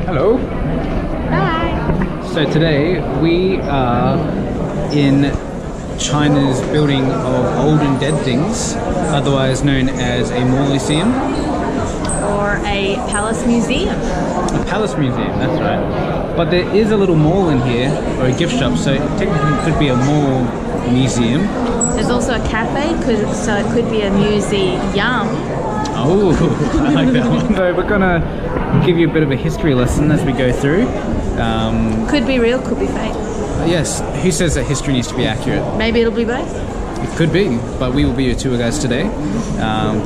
Hello. Hi. So today we are in China's building of old and dead things, otherwise known as a museum. Or a palace museum. A palace museum, that's right. But there is a little mall in here, or a gift shop, so technically it could be a mall museum. There's also a cafe, so it could be a museum. Oh, I like that one. So we're gonna give you a bit of a history lesson as we go through. Could be real, could be fake. Yes, who says that history needs to be accurate? Maybe it'll be both. It could be, but we will be your tour guides today.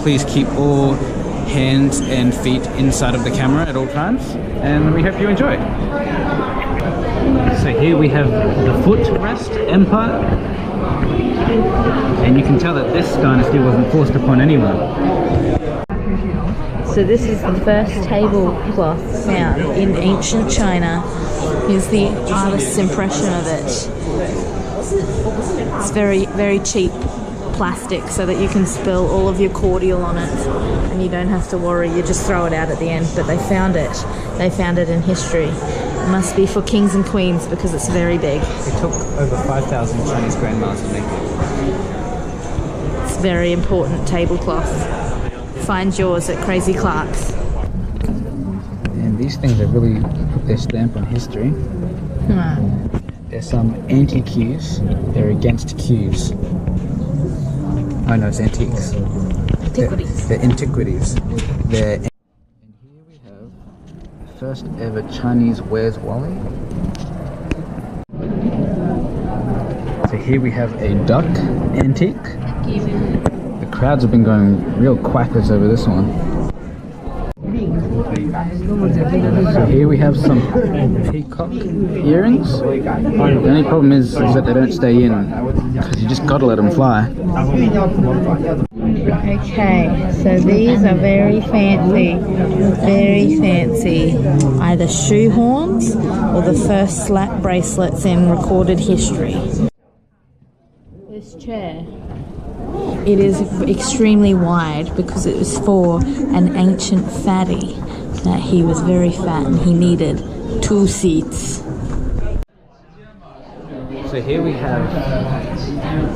Please keep all hands and feet inside of the camera at all times, and we hope you enjoy. So here we have the Footrest Empire, and you can tell that this dynasty wasn't forced upon anyone. So this is the first tablecloth found in ancient China. Here's the artist's impression of it. It's very, very cheap plastic so that you can spill all of your cordial on it and you don't have to worry, you just throw it out at the end. But they found it. They found it in history. It must be for kings and queens because it's very big. It took over 5,000 Chinese grandmas to make it. It's very important tablecloth. Find yours at Crazy Clark's. And these things have really put their stamp on history. There's some anti-cues. They're against cues. Oh no, it's antiques. Antiquities. They're antiquities. And here we have the first ever Chinese Where's Wally. So here we have a duck antique. The crowds have been going real quackers over this one. So here we have some peacock earrings. The only problem is that they don't stay in because you just gotta let them fly. Okay, so these are very fancy, either shoehorns or the first slap bracelets in recorded history. This chair, it is extremely wide because it was for an ancient fatty that he was very fat and he needed 2 seats. So here we have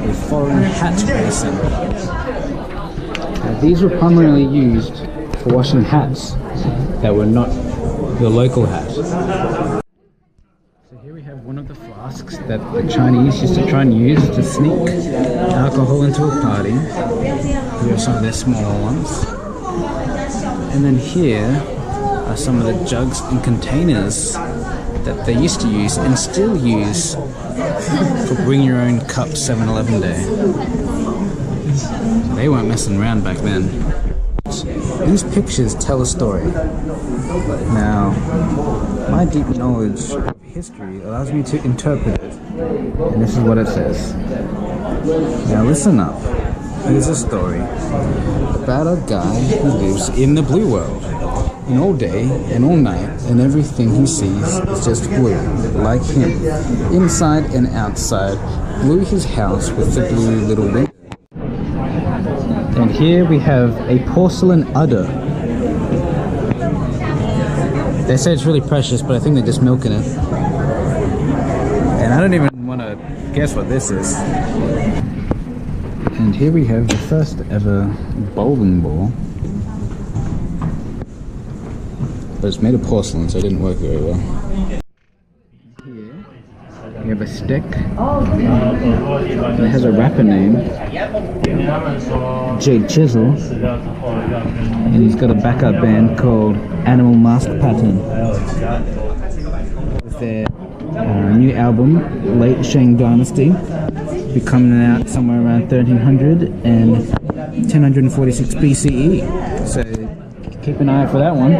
a foreign hat basin. Now, these were primarily used for washing hats that were not the local hat. So here we have one of the flasks that the Chinese used to try and use to sneak alcohol into a party. Here are some of their smaller ones. And then here are some of the jugs and containers that they used to use and still use for bring your own cup 7-Eleven day. They weren't messing around back then. These pictures tell a story. Now, my deep knowledge of history allows me to interpret it, and this is what it says. Now listen up. Here's a story about a guy who lives in the blue world. And all day and all night, and everything he sees is just blue, like him. Inside and outside, blue his house with the blue little window. And here we have a porcelain udder. They say it's really precious, but I think they're just milking it. And I don't even want to guess what this is. And here we have the first ever bowling ball. But it's made of porcelain, so it didn't work very well. Here we have a stick. It has a rapper name, Jade Chisel, and he's got a backup band called Animal Mask Pattern. With their new album, Late Shang Dynasty, be coming out somewhere around 1300 and 1046 BCE. So keep an eye out for that one.